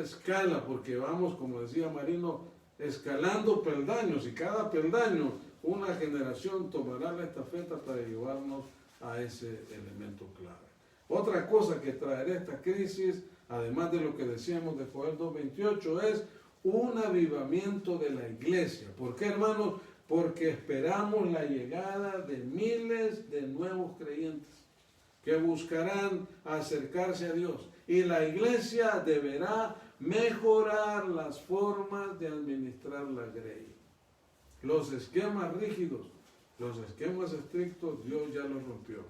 escala, porque vamos, como decía Marino, escalando peldaños, y cada peldaño una generación tomará la estafeta para llevarnos a ese elemento clave. Otra cosa que traerá esta crisis, además de lo que decíamos de Joel 2:28, es un avivamiento de la iglesia. ¿Por qué, hermanos? Porque esperamos la llegada de miles de nuevos creyentes que buscarán acercarse a Dios. Y la iglesia deberá mejorar las formas de administrar la grey. Los esquemas rígidos, los esquemas estrictos, Dios ya los rompió.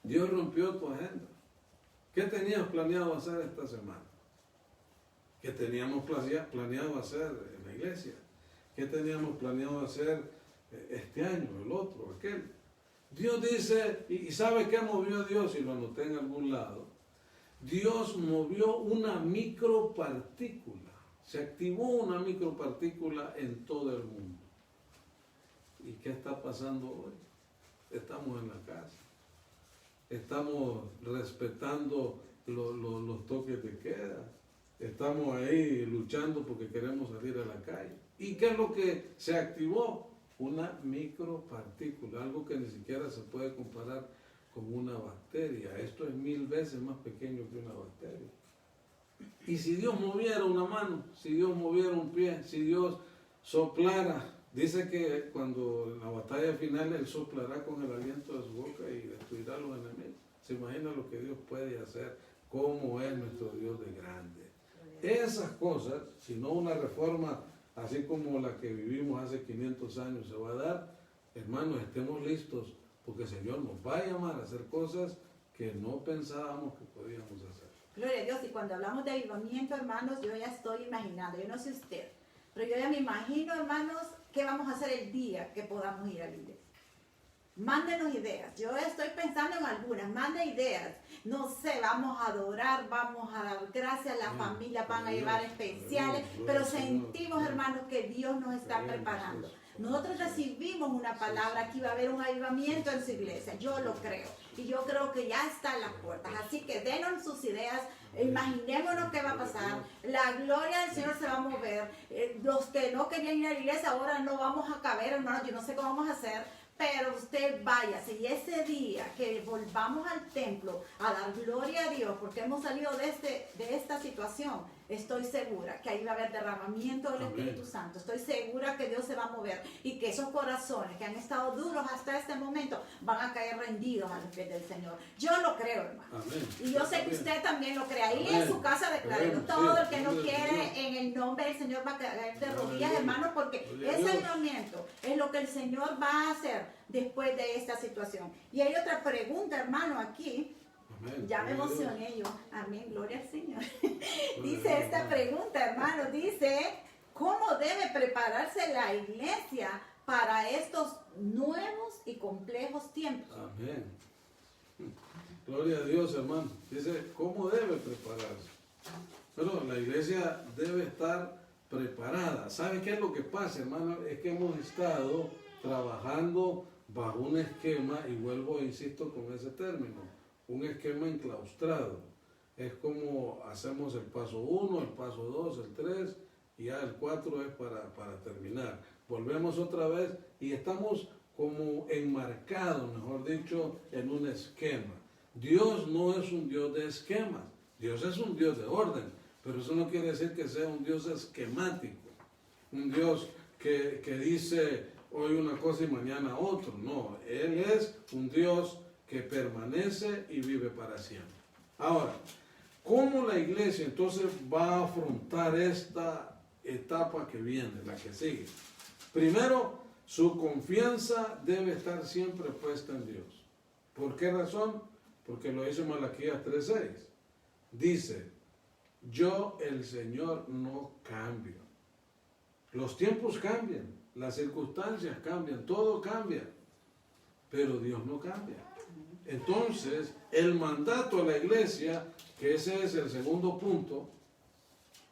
Dios rompió tu agenda. ¿Qué tenías planeado hacer esta semana? ¿Qué teníamos planeado hacer en la iglesia? ¿Qué teníamos planeado hacer este año, el otro, aquel? Dios dice, y ¿sabe qué movió Dios? Y lo anoté en algún lado. Dios movió una micropartícula. Se activó una micropartícula en todo el mundo. ¿Y qué está pasando hoy? Estamos en la casa. Estamos respetando los toques de queda. Estamos ahí luchando porque queremos salir a la calle. ¿Y qué es lo que se activó? Una micropartícula, algo que ni siquiera se puede comparar con una bacteria. Esto es 1000 veces más pequeño que una bacteria. Y si Dios moviera una mano, si Dios moviera un pie, si Dios soplara, dice que cuando en la batalla final Él soplará con el aliento de su boca y destruirá a los enemigos. ¿Se imagina lo que Dios puede hacer? ¿Cómo es nuestro Dios de grande? Esas cosas, si no una reforma así como la que vivimos hace 500 años se va a dar, hermanos, estemos listos, porque el Señor nos va a llamar a hacer cosas que no pensábamos que podíamos hacer. Gloria a Dios, y cuando hablamos de avivamiento, hermanos, yo ya estoy imaginando, yo no sé usted, pero yo ya me imagino, hermanos, qué vamos a hacer el día que podamos ir a la iglesia. Mándenos ideas. Yo estoy pensando en algunas. Manden ideas. No sé, vamos a adorar, vamos a dar gracias. Las familias van a llevar especiales. Pero sentimos, hermanos, que Dios nos está preparando. Nosotros recibimos una palabra que iba a haber un avivamiento en su iglesia. Yo lo creo. Y yo creo que ya está en las puertas. Así que denos sus ideas. Imaginémonos qué va a pasar. La gloria del Señor se va a mover. Los que no querían ir a la iglesia ahora no vamos a caber, hermanos. Yo no sé cómo vamos a hacer. Pero usted váyase y ese día que volvamos al templo a dar gloria a Dios porque hemos salido de esta situación, estoy segura que ahí va a haber derramamiento del Espíritu Santo. Estoy segura que Dios se va a mover y que esos corazones que han estado duros hasta este momento van a caer rendidos a los pies del Señor. Yo lo creo, hermano. Amén. Y yo sé que usted también lo cree. Ahí Amén. en su casa declarando. Todo el que no quiere en el nombre del Señor va a caer de rodillas, hermano, porque ese avivamiento es lo que el Señor va a hacer después de esta situación. Y hay otra pregunta, hermano, aquí. Amén. Ya me emocioné yo. Amén, gloria al Señor. Dice esta pregunta, hermano, dice, ¿cómo debe prepararse la iglesia para estos nuevos y complejos tiempos? Amén. Gloria a Dios, hermano. Dice, ¿cómo debe prepararse? Bueno, la iglesia debe estar preparada. ¿Sabe qué es lo que pasa, hermano? Es que hemos estado trabajando bajo un esquema, y vuelvo, insisto, con ese término, un esquema enclaustrado. Es como hacemos el paso 1, el paso 2, el 3, y ya el 4 es para terminar. Volvemos otra vez y estamos como enmarcados, mejor dicho, en un esquema. Dios no es un Dios de esquemas, Dios es un Dios de orden, pero eso no quiere decir que sea un Dios esquemático, un Dios que dice hoy una cosa y mañana otro. No, Él es un Dios que permanece y vive para siempre. Ahora, ¿cómo la iglesia entonces va a afrontar esta etapa que viene, la que sigue? Primero, su confianza debe estar siempre puesta en Dios. ¿Por qué razón? Porque lo dice Malaquías 3:6. Dice, yo el Señor no cambio. Los tiempos cambian, las circunstancias cambian, todo cambia, pero Dios no cambia. Entonces, el mandato a la iglesia, que ese es el segundo punto,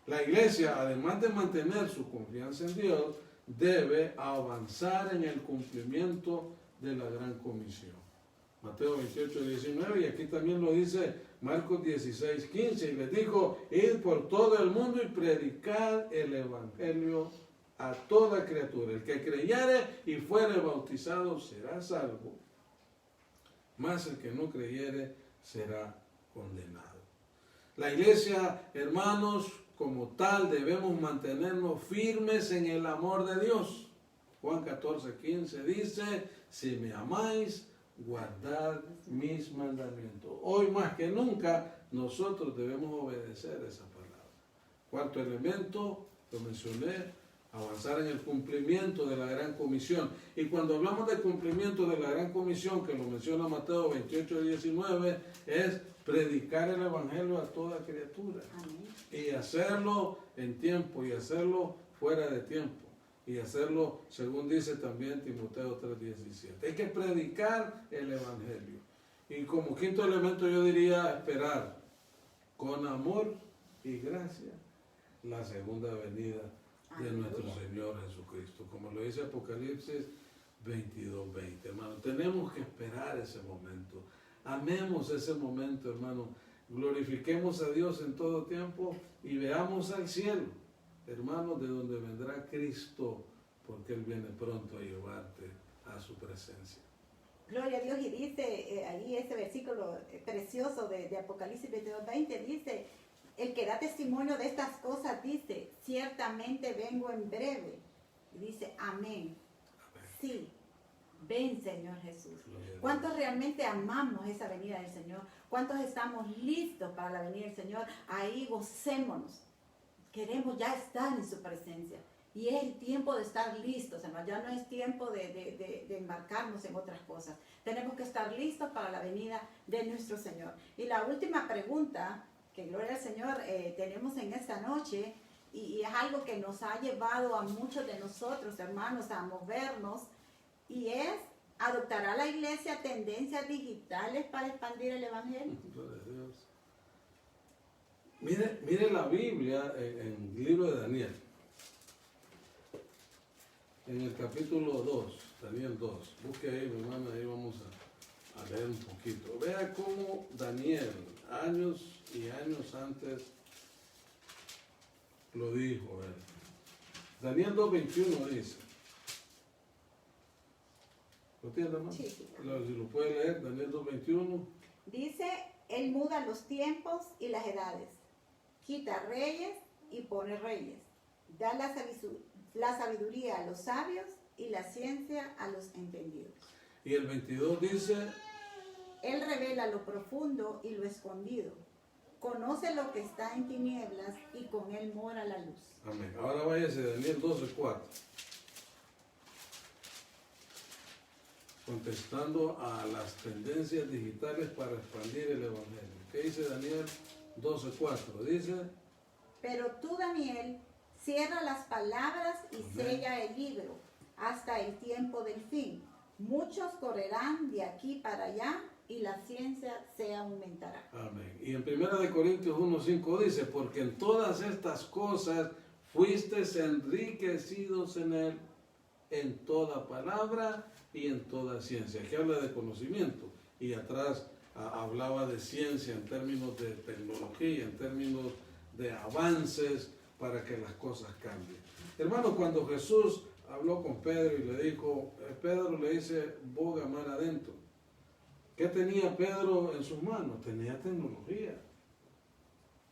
la iglesia, además de mantener su confianza en Dios, debe avanzar en el cumplimiento de la gran comisión. Mateo 28:19, y aquí también lo dice Marcos 16:15, y les dijo, id por todo el mundo y predicad el evangelio a toda criatura. El que creyere y fuere bautizado será salvo, mas el que no creyere será condenado. La iglesia, hermanos, como tal, debemos mantenernos firmes en el amor de Dios. Juan 14:15 dice, si me amáis, guardad mis mandamientos. Hoy más que nunca, nosotros debemos obedecer esa palabra. Cuarto elemento, lo mencioné, avanzar en el cumplimiento de la gran comisión. Y cuando hablamos de cumplimiento de la gran comisión, que lo menciona Mateo 28:19, es predicar el evangelio a toda criatura. Amén. Y hacerlo en tiempo y hacerlo fuera de tiempo. Y hacerlo, según dice también Timoteo 3:17. Hay que predicar el evangelio. Y como quinto elemento yo diría esperar con amor y gracia la segunda venida de nuestro Señor Jesucristo, como lo dice Apocalipsis 22:20. Hermano, tenemos que esperar ese momento. Amemos ese momento, hermano. Glorifiquemos a Dios en todo tiempo y veamos al cielo, hermano, de donde vendrá Cristo, porque Él viene pronto a llevarte a su presencia. Gloria a Dios, y dice ahí ese versículo precioso de Apocalipsis 22:20, dice, el que da testimonio de estas cosas dice, ciertamente vengo en breve. Y dice, amén. Sí, ven Señor Jesús. ¿Cuántos realmente amamos esa venida del Señor? ¿Cuántos estamos listos para la venida del Señor? Ahí gocémonos. Queremos ya estar en su presencia. Y es el tiempo de estar listos, hermano. Ya no es tiempo de embarcarnos en otras cosas. Tenemos que estar listos para la venida de nuestro Señor. Y la última pregunta, que gloria al Señor, tenemos en esta noche, y es algo que nos ha llevado a muchos de nosotros, hermanos, a movernos, y es ¿Adoptará la iglesia tendencias digitales para expandir el evangelio? Gloria a Dios. Mire la Biblia en el libro de Daniel. En el capítulo 2, Daniel 2. Busque ahí, mi hermana, ahí vamos a leer un poquito. Vea cómo Daniel, años y años antes, lo dijo él. Daniel 2:21 dice. ¿Lo tiene, hermano? Sí. Si lo puede leer, Daniel 2:21. Dice, Él muda los tiempos y las edades, quita reyes y pone reyes, da la sabiduría a los sabios y la ciencia a los entendidos. Y el 22 dice, Él revela lo profundo y lo escondido, conoce lo que está en tinieblas y con Él mora la luz. amén. Ahora váyase a Daniel 12:4. Contestando a las tendencias digitales para expandir el evangelio. ¿Qué dice Daniel 12:4? Dice, Pero tú, Daniel, cierra las palabras y Amén. sella el libro hasta el tiempo del fin. Muchos correrán de aquí para allá y la ciencia se aumentará. amén. Y en 1 Corintios 1:5 dice, porque en todas estas cosas fuisteis enriquecidos en él, en toda palabra y en toda ciencia. Aquí habla de conocimiento y atrás hablaba de ciencia en términos de tecnología, en términos de avances para que las cosas cambien. Hermano, cuando Jesús habló con Pedro y le dijo, Pedro le dice, boga mar adentro. ¿Qué tenía Pedro en sus manos? Tenía tecnología.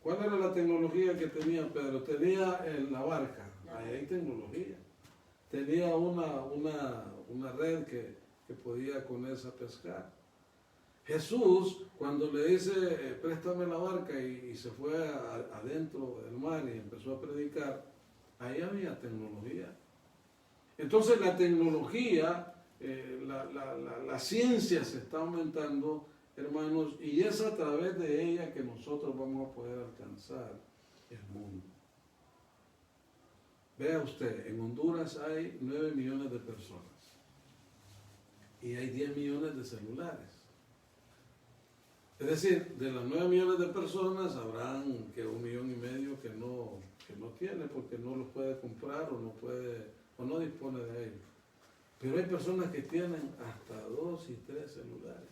¿Cuál era la tecnología que tenía Pedro? Tenía la barca, ahí hay tecnología. Tenía una red que podía con esa pescar. Jesús, cuando le dice, préstame la barca y se fue adentro del mar y empezó a predicar, ahí había tecnología. Entonces la tecnología, la ciencia se está aumentando, hermanos, y es a través de ella que nosotros vamos a poder alcanzar el mundo. Vea usted, en Honduras hay 9 millones de personas y hay 10 millones de celulares. Es decir, de las 9 millones de personas habrán que 1,5 millones que no tiene porque no los puede comprar o no dispone de ellos. Pero hay personas que tienen hasta 2 y 3 celulares.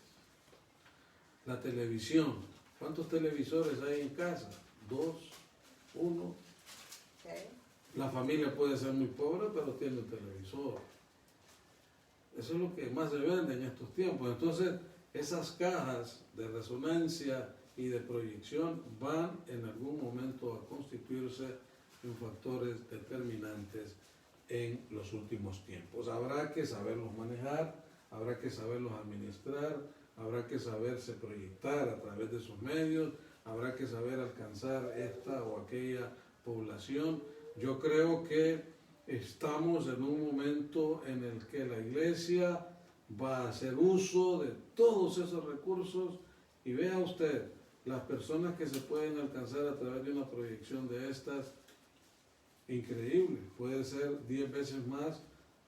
La televisión, ¿cuántos televisores hay en casa? 2, 1. Okay. La familia puede ser muy pobre, pero tiene un televisor. Eso es lo que más se vende en estos tiempos. Entonces, esas cajas de resonancia y de proyección van en algún momento a constituirse en factores determinantes en los últimos tiempos. Habrá que saberlos manejar, habrá que saberlos administrar, habrá que saberse proyectar a través de esos medios, habrá que saber alcanzar esta o aquella población. Yo creo que estamos en un momento en el que la iglesia va a hacer uso de todos esos recursos y vea usted las personas que se pueden alcanzar a través de una proyección de estas, increíble, puede ser 10 veces más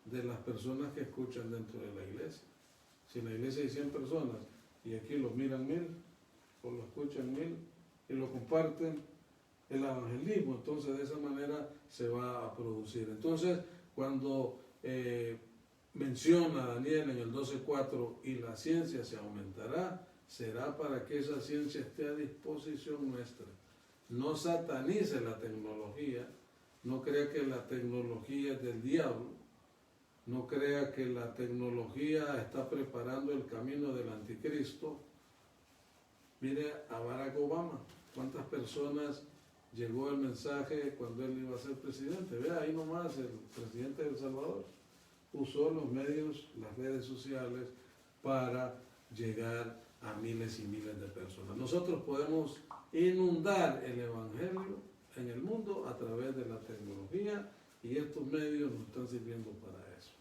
de las personas que escuchan dentro de la iglesia. Si en la iglesia hay 100 personas y aquí los miran 1,000 o lo escuchan 1,000 y lo comparten, el evangelismo entonces de esa manera se va a producir. Entonces cuando menciona Daniel en el 12:4 y la ciencia se aumentará, será para que esa ciencia esté a disposición nuestra. No satanice la tecnología, no crea que la tecnología es del diablo, no crea que la tecnología está preparando el camino del anticristo. Mire a Barack Obama, cuántas personas llegó el mensaje cuando él iba a ser presidente. Vea ahí nomás, el presidente de El Salvador usó los medios, las redes sociales para llegar a miles y miles de personas. Nosotros podemos inundar el evangelio en el mundo a través de la tecnología y estos medios nos están sirviendo para eso.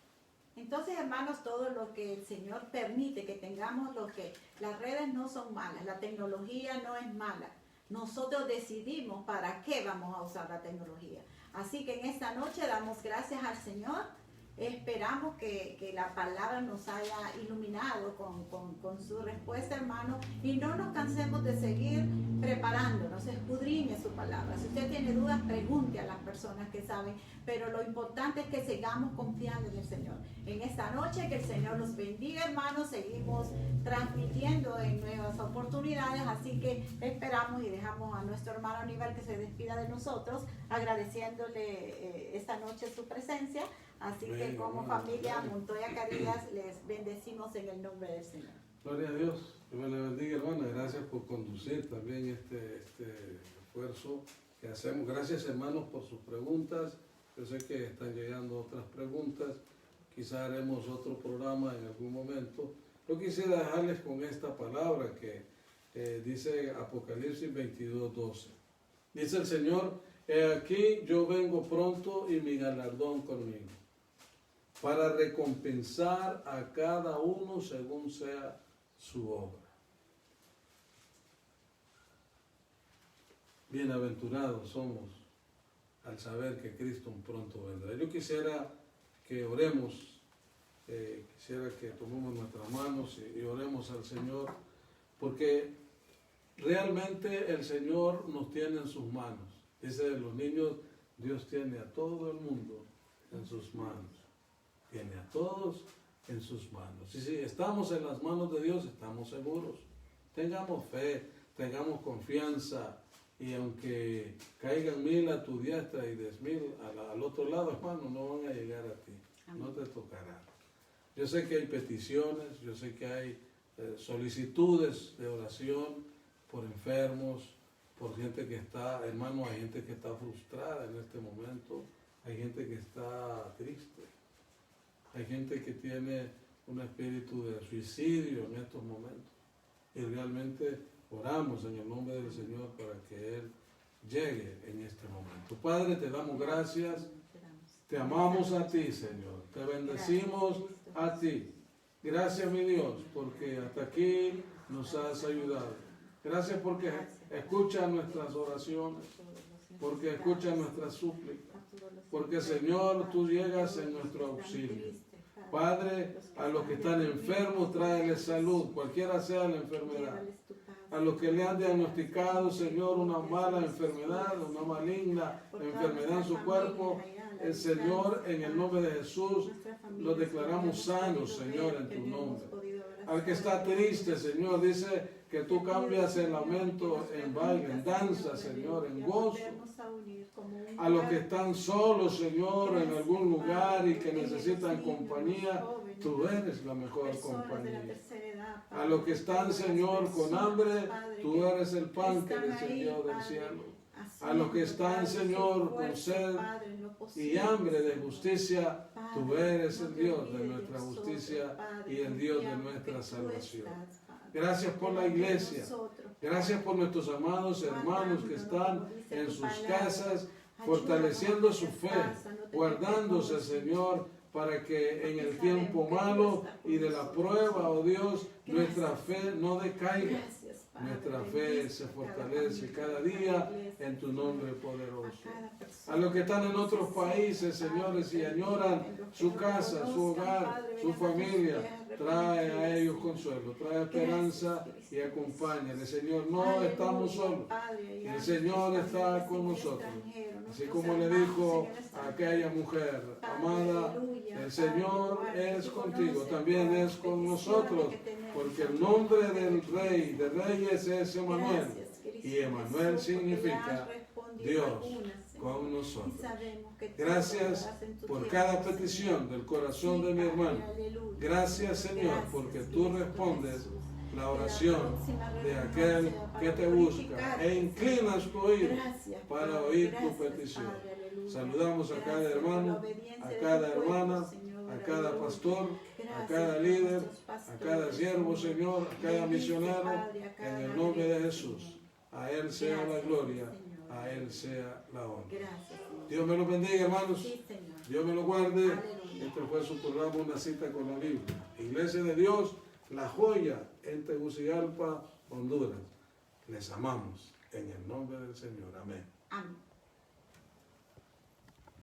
Entonces, hermanos, todo lo que el Señor permite que tengamos, las redes no son malas, la tecnología no es mala. Nosotros decidimos para qué vamos a usar la tecnología. Así que en esta noche damos gracias al Señor Esperamos que la palabra nos haya iluminado con su respuesta, hermano, y no nos cansemos de seguir preparándonos, escudriñe su palabra. Si usted tiene dudas, pregunte a las personas que saben, pero lo importante es que sigamos confiando en el Señor. En esta noche, que el Señor los bendiga, hermanos, seguimos transmitiendo en nuevas oportunidades, así que esperamos y dejamos a nuestro hermano Aníbal que se despida de nosotros, agradeciéndole esta noche su presencia. Así que como familia Montoya Carías les bendecimos en el nombre del Señor. Gloria a Dios. Dios le bendiga, hermana. Gracias por conducir también este esfuerzo que hacemos. Gracias, hermanos, por sus preguntas. Yo sé que están llegando otras preguntas. Quizá haremos otro programa en algún momento. Yo quisiera dejarles con esta palabra que dice Apocalipsis 22:12. Dice el Señor: he aquí yo vengo pronto y mi galardón conmigo, para recompensar a cada uno según sea su obra. Bienaventurados somos al saber que Cristo pronto vendrá. Yo quisiera que oremos, quisiera que tomemos nuestras manos y oremos al Señor, porque realmente el Señor nos tiene en sus manos. Dice de los niños, Dios tiene a todo el mundo en sus manos. Tiene a todos en sus manos. Y si estamos en las manos de Dios, estamos seguros. Tengamos fe, tengamos confianza, y aunque caigan 1000 a tu diestra y 10,000 al otro lado, hermano, no van a llegar a ti. No te tocará. Yo sé que hay peticiones, yo sé que hay solicitudes de oración por enfermos, por gente que está, hermano, hay gente que está frustrada en este momento, hay gente que está triste. Hay gente que tiene un espíritu de suicidio en estos momentos. Y realmente oramos en el nombre del Señor para que Él llegue en este momento. Padre, te damos gracias. Te amamos a ti, Señor. Te bendecimos a ti. Gracias, mi Dios, porque hasta aquí nos has ayudado. Gracias porque escucha nuestras oraciones, porque escucha nuestras súplicas. Porque, Señor, tú llegas en nuestro auxilio. Padre, a los que están enfermos, tráeles salud, cualquiera sea la enfermedad. A los que le han diagnosticado, Señor, una mala enfermedad, una maligna enfermedad en su cuerpo, el Señor, en el nombre de Jesús, los declaramos sanos, Señor, en tu nombre. Al que está triste, Señor, dice que tú cambias el lamento en baile, en danza, Señor, en gozo. A los que están solos, Señor, en algún lugar y que necesitan compañía, tú eres la mejor compañía. A los que están, Señor, con hambre, tú eres el pan que descendió del cielo. A los que están, Señor, con sed y hambre de justicia, tú eres el Dios de nuestra justicia y el Dios de nuestra salvación. Gracias por la iglesia. Gracias por nuestros amados hermanos que están en sus casas, fortaleciendo su fe, guardándose, Señor, para que en el tiempo malo y de la prueba, oh Dios, nuestra fe no decaiga. Nuestra fe se fortalece cada día en tu nombre poderoso. A los que están en otros países, señores, y añoran su casa, su hogar, su familia, trae a ellos consuelo, trae esperanza y acompáñale. Señor, no estamos solos. El Señor está con nosotros. Así como le dijo a aquella mujer, amada, el Señor es contigo, también es con nosotros, porque el nombre del Rey de Reyes es Emanuel, y Emanuel significa Dios con nosotros. Gracias por cada petición del corazón de mi hermano. Gracias, Señor, porque tú respondes la oración de aquel que te busca e inclinas tu oído para oír tu petición. Saludamos a cada hermano, a cada hermana, a cada pastor, a cada líder, a cada siervo, Señor, a cada misionero, en el nombre de Jesús. A Él sea la gloria, a Él sea la honra. Dios me lo bendiga, hermanos. Dios me lo guarde. Este fue su programa, Una Cita con la Biblia. Iglesia de Dios, La Joya, en Tegucigalpa, Honduras. Les amamos en el nombre del Señor. Amén. Amén.